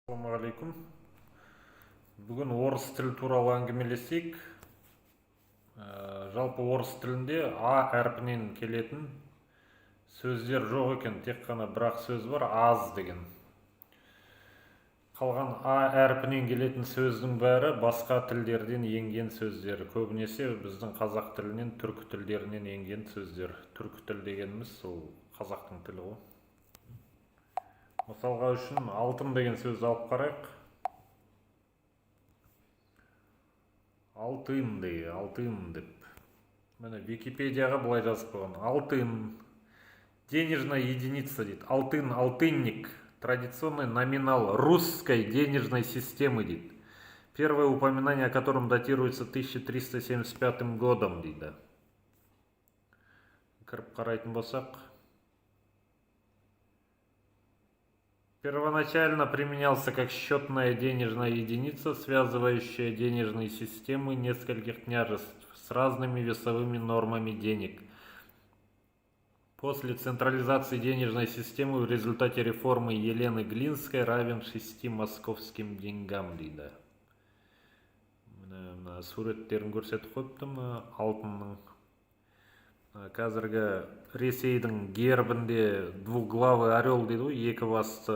Ассалаумағалейкум. Бүгін орыс тілі туралы әңгімелесейік. Жалпы орыс тілінде а әрпінен келетін сөздер жоқ екен, тек қана бір-ақ сөз бар, аз деген. Қалған а әрпінен келетін сөздің бәрі басқа тілдерден енген сөздер. Көбінесе біздің қазақ тілінен, түркі тілдерінен енген сөздер. Түркі тіл дегеніміз сол қазақтың тілі ғой. Мысалға үшін алтын деген сөзді алып қарайық. Алтын деп. Міне Википедияға былай жазып қойған. Алтын, денежная единица дейді. Алтын, алтынник, традиционный номинал русской денежной системы дейді. Первое упоминание о котором датируется 1375 годом дейді. Кіріп қарайтын болсақ. Первоначально применялся как счетная денежная единица, связывающая денежные системы нескольких княжеств с разными весовыми нормами денег. После централизации денежной системы в результате реформы Елены Глинской равен 6 московским деньгам дейді. Мына суреттерін көрсетіп қойыптым алтынның. Қазіргі Ресейдің гербінде двуглавый орел дейді ғой, екі басты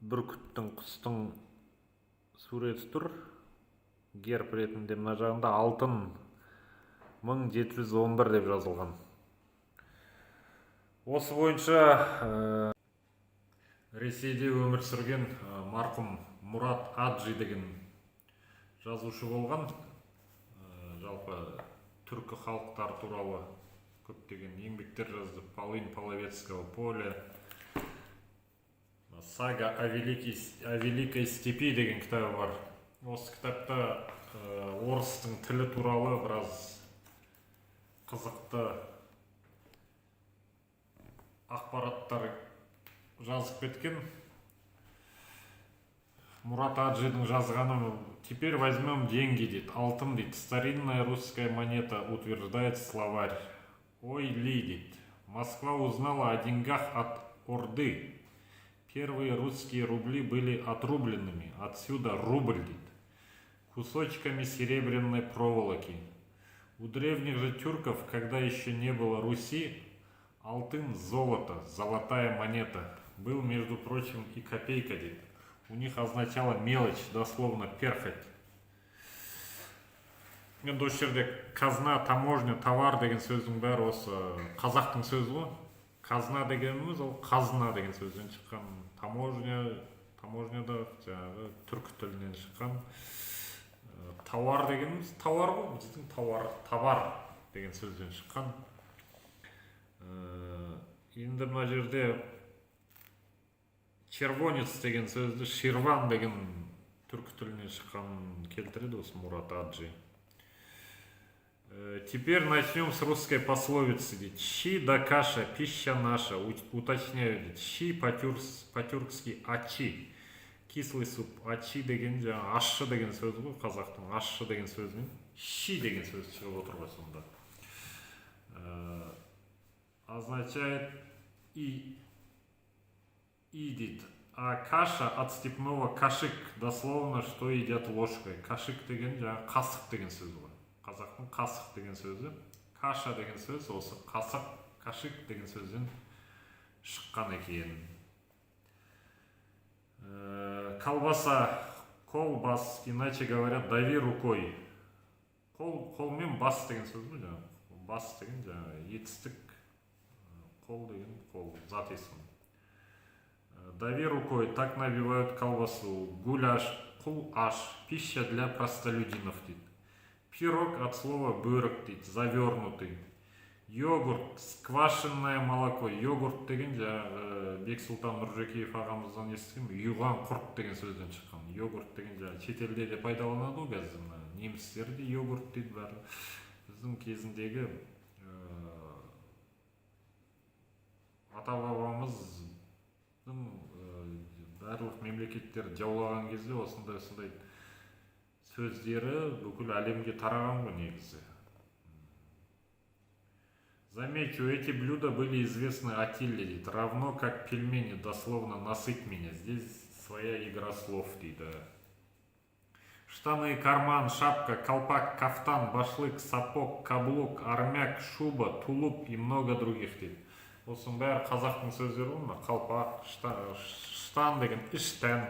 бүркіттің, құстың суреті тұр. Герб ретінде мына жағында алтын 1711 деп жазылған. Осы бойынша Ресейде өмір сүрген марқұм Мұрат Аджи деген жазушы болған. Жалпы түркі халықтар туралы көптеген еңбектер жазды. Полынь Половецкого поля, сага о Великой степи деген кітабы бар. Осы кітапта орыстың тілі туралы біраз қызықты ақпараттар жазып кеткен. Мурат Аджидің жазғаны: теперь возьмем деньги, дейді, алтын дейді. Старинная русская монета, утверждает словарь. Ой, ли, Москва узнала о деньгах от Орды. Первые русские рубли были отрубленными, отсюда рубль, кусочками серебряной проволоки. У древних же тюрков, когда еще не было Руси, алтын, золото, золотая монета, был, между прочим, и копейка, дейді. У них означало мелочь, дословно перхоть. Енді осы жерде казна, таможня, товар деген сөздің бәрі осы қазақтың сөзі ғой. Казна дегеніміз ол қазына деген сөзден шыққан. Таможня да жаңағы түркі тілінен шыққан. Товар дегеніміз товар ғой, біздің товар деген сөзден шыққан. Енді мына жерде червонец деген сөзді ширван деген түркі тілінен шыққан келтіреді осы Мурат Аджи. Теперь начнем с русской пословицы. Щи да каша, пища наша. Уточняю, щи по-тюркски ачи. Кислый суп. Ачи деген жаңа ащы деген сөз ғой, қазақтың ащы деген сөзінен щи деген сөз шығып отыр ғой сонда. Означает и дейді. А каша от степного кашик, дословно, что едят ложкой. Кашик деген жаңа қасық деген сөз ғой. Қазақтың қасық деген сөзі. Каша деген сөз осы қасық, кашик деген сөзден шыққан екен. Колбаса, колбас, иначе говорят, дави рукой. Қолмен бас деген сөз ғой жаңа. Бас деген жаңа етістік, қол деген қол, зат есім. Дави рукой, так набивают колбасу. Гуляш, кулаш, пища для простолюдинов, дейді. Пирог от слова бөрік, дейді, завернутый. Йогурт, сквашенное молоко. Йогурт деген жаңағы Бексұлтан Нұржекеев ағамыздан естігем, юған құрт деген сөзден шыққан. Йогурт деген жаңағы шетелде де пайдаланады ғой қазір. Немістер де йогурт дейді бәрі. Біздің кезіндегі ата-бабамыз барлық мемлекеттер жаулаған кезде осындай сөздері бүкіл әлемге тараған ғой негізі. Замечу, эти блюда были известны Атилле, равно как пельмени, дословно насыть меня. Здесь своя игра слов дейді. Штаны, карман, шапка, колпак, кафтан, башлык, сапог, каблук, армяк, шуба, тулуп и много других дейді. Осының бәрі қазақтың сөздері ғой, қалпақ, штан деген іштән,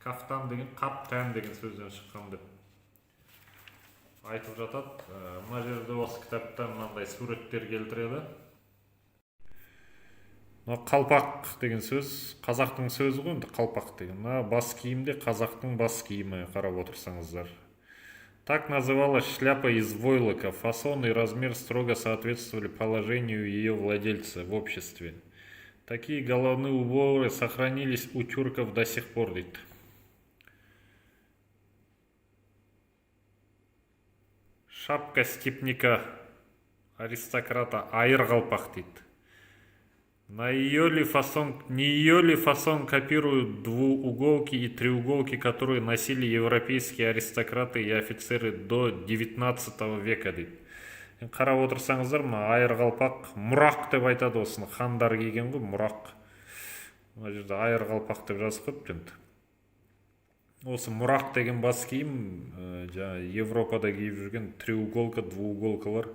кафтан деген қаптан деген сөзден шыққан деп айтып жатады. Мына жерде осы кітапта мынандай суреттер келтіреді. Қалпақ деген сөз қазақтың сөзі ғой, енді қалпақ деген. Бас киімде қазақтың бас киімі, қарап отырсаңыздар. Так называлась шляпа из войлока. Фасон и размер строго соответствовали положению ее владельца в обществе. Такие головные уборы сохранились у тюрков до сих пор, дейді. Шапка степняка аристократа айыр қалпақ, дейді. Не ее ли фасон копируют двууголки и треуголки, которые носили европейские аристократы и офицеры до 19 века, дейді. Қарап отырсаңыздар, айыр қалпақ, мұрақ деп айтады осыны, хандар киген ғой, мұрақ. Мына жерде айыр қалпақ деп жазып қойыпты енді. Осы мұрақ деген бас киім, Европада киіп жүрген треуголка, двууголкалар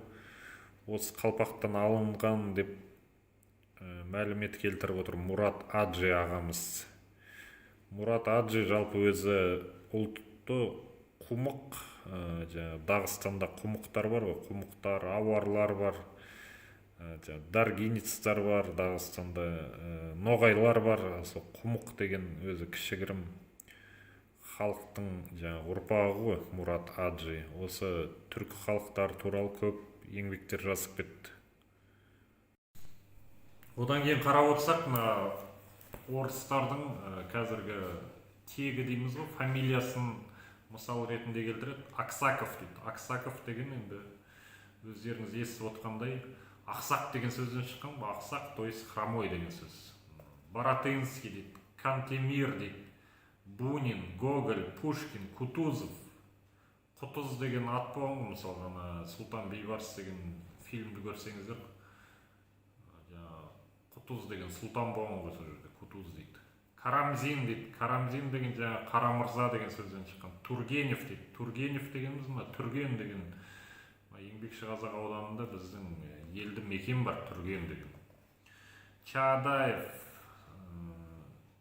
осы қалпақтан алынған деп мәлімет келтіріп отыр Мұрат Аджи ағамыз. Мұрат Аджи жалпы өзі ұлтты құмық, Дағыстанда құмықтар бар ғой, құмықтар, ауарлар бар, даргиництар бар, Дағыстанда ноғайлар бар. Сол құмық деген өзі кішігірім халықтың ұрпағы ғой Мұрат Аджи. Осы түркі халықтары туралы көп еңбектер жазып кетті. Одан кейін қарап отырсақ, орыстардың қазіргі тегі дейміз ғой, фамилиясын мысал ретінде келтіреді. Аксаков дейді. Аксаков деген енді өздеріңіз естіп отқандай ақсақ деген сөзден шыққан ба, ақсақ, то есть хромой деген сөз. Баратынский дейді, Кантемир дейді, Бунин, Гоголь, Пушкин, Кутузов. Құтыз деген ат болған, мысалы Сұлтан Бейбарыс деген фильмді көрсеңіздер, Кутуз деген сұлтан болған ғой, сол жерде Кутуз дейді. Карамзин дейді. Карамзин деген Қарамырза деген сөзден шыққан. Тургенев дейді. Тургенев дегеніміз Түрген деген еңбекші қазақ ауданында біздің елді мекен бар, Түрген деген. Чаадаев,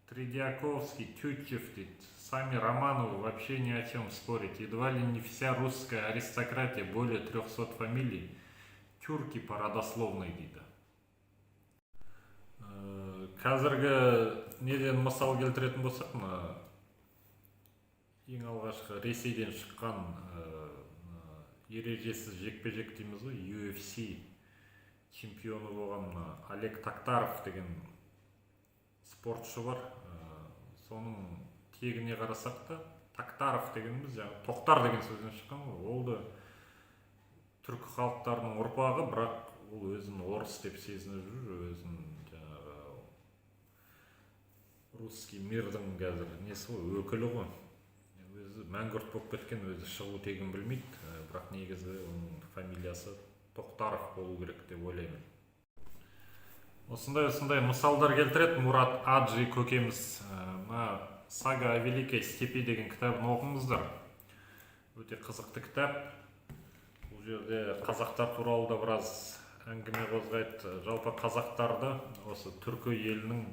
Тредиаковский, Тютчев дейді. Сами Романовы вообще ни о чем спорить. Едва ли не вся русская аристократия, более 300 фамилий, тюрки по родословной дейді. Қазіргі неден мысал келтіретін болсақ, ең алғашқы Ресейден шыққан ережесіз жекпе-жек дейміз ғой, UFC чемпионы болған Олег Токтаров деген спортшы бар. Соның тегіне қарасақ та, Токтаров дегеніміз Тоқтар деген сөзден шыққан ғой. Ол да түркі халықтарының ұрпағы, бірақ ол өзін орыс деп сезініп жүр, өзін русский мирдің қазір несі ғой, өкілі ғой. Өзі мәңгүрт болып кеткен, өзі шығу тегін білмейді, бірақ негізі оның фамилиясы Тоқтаров болу керек деп ойлаймын. Осындай мысалдар келтіреді Мұрат Аджи көкеміз. Сага о Великой степи деген кітабын оқыңыздар. Өте қызықты кітап. Бұл жерде қазақтар туралы да біраз әңгіме қозғайды. Жалпы қазақтарды осы түркі елінің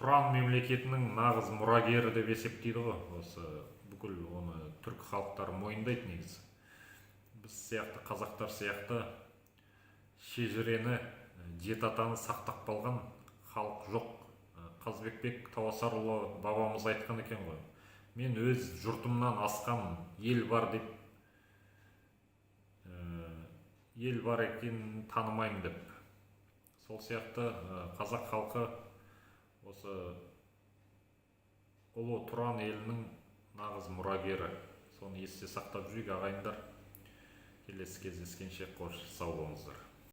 Тұран мемлекетінің нағыз мұрагері деп есептейді ғой. Осы бүкіл оны түркі халықтары мойындайды негізі. Біз сияқты қазақтар сияқты шежірені, жеті атаны сақтап қалған халық жоқ. Қазбек Тауасарұлы бабамыз айтқан екен ғой. Мен өз жұртымнан асқан ел бар деп, ел бар екенін танымаймын деп. Сол сияқты қазақ халқы осы ұлы Тұран елінің нағыз мұрагері. Соны есте сақтап жүрейік ағайындар. Келесі кездескенше қош сау болыңыздар.